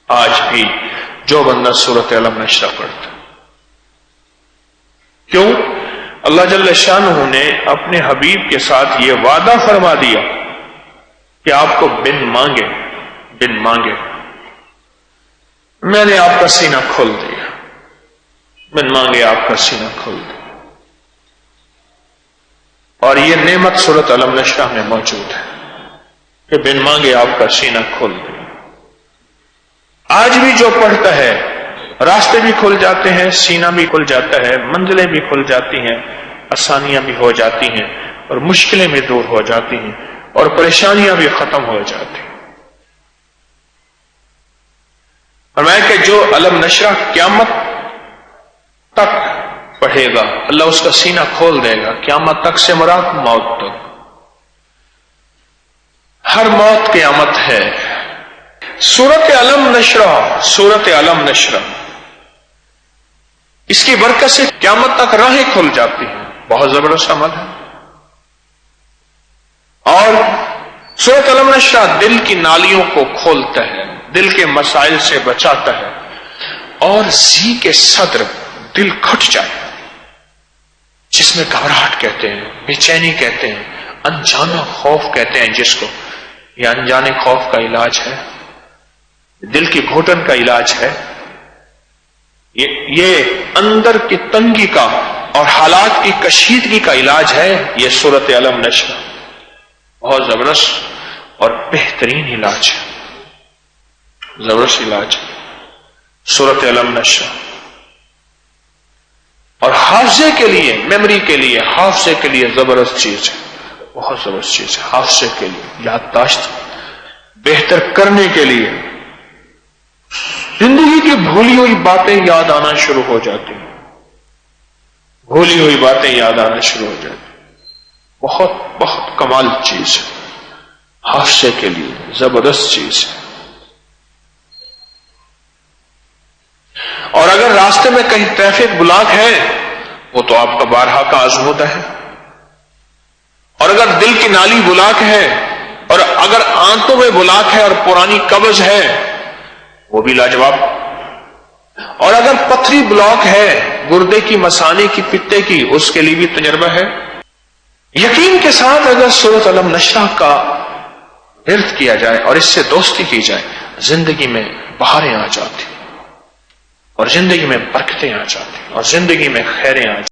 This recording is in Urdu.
آج بھی جو بندہ سورۃ علم نشرہ پڑھتا. کیوں؟ اللہ جل شانہ نے اپنے حبیب کے ساتھ یہ وعدہ فرما دیا کہ آپ کو بن مانگے میں نے آپ کا سینہ کھول دیا، بن مانگے آپ کا سینہ کھول دیا. اور یہ نعمت سورۃ علم نشرہ میں موجود ہے کہ بن مانگے آپ کا سینہ کھول دیا. آج بھی جو پڑھتا ہے راستے بھی کھل جاتے ہیں، سینہ بھی کھل جاتا ہے، منزلیں بھی کھل جاتی ہیں، آسانیاں بھی ہو جاتی ہیں، اور مشکلیں بھی دور ہو جاتی ہیں، اور پریشانیاں بھی ختم ہو جاتی ہیں. فرمایا کہ جو علم نشرہ قیامت تک پڑھے گا اللہ اس کا سینہ کھول دے گا. قیامت تک سے مراد موت تک. ہر موت قیامت ہے. سورۃ علم نشرہ اس کی برکت سے قیامت تک راہیں کھل جاتی ہیں. بہت زبردست عمل ہے. اور سورۃ علم نشرہ دل کی نالیوں کو کھولتا ہے، دل کے مسائل سے بچاتا ہے، اور ضیق صدر دل کھٹ جائے جس میں گھبراہٹ کہتے ہیں، بے چینی کہتے ہیں، انجانا خوف کہتے ہیں جس کو. یہ انجانے خوف کا علاج ہے، دل کی گھٹن کا علاج ہے، یہ اندر کی تنگی کا اور حالات کی کشیدگی کا علاج ہے. یہ سورۃ علم نشرہ بہت زبردست اور بہترین علاج ہے، زبردست علاج ہے سورۃ علم نشرہ. اور حافظے کے لیے، میموری کے لیے، حافظے کے لیے زبردست چیز ہے، بہت زبردست چیز ہے. حافظے کے لیے، یادداشت بہتر کرنے کے لیے زندگی کی بھولی ہوئی باتیں یاد آنا شروع ہو جاتی ہیں، بھولی ہوئی باتیں یاد آنا شروع ہو جاتی ہیں. بہت بہت کمال چیز ہے، حافظے کے لیے زبردست چیز ہے. اور اگر راستے میں کہیں ٹریفک بلاک ہے وہ تو آپ کا بارہا کا آزمودہ ہے. اور اگر دل کی نالی بلاک ہے، اور اگر آنتوں میں بلاک ہے اور پرانی قبض ہے وہ بھی لاجواب. اور اگر پتھری بلاک ہے گردے کی، مثانے کی، پتے کی، اس کے لیے بھی تجربہ ہے. یقین کے ساتھ اگر سورۃ علم نشرہ کا ورد کیا جائے اور اس سے دوستی کی جائے زندگی میں بہاریں آ جاتی، اور زندگی میں برکتیں آ جاتی، اور زندگی میں خیریں آ جاتی.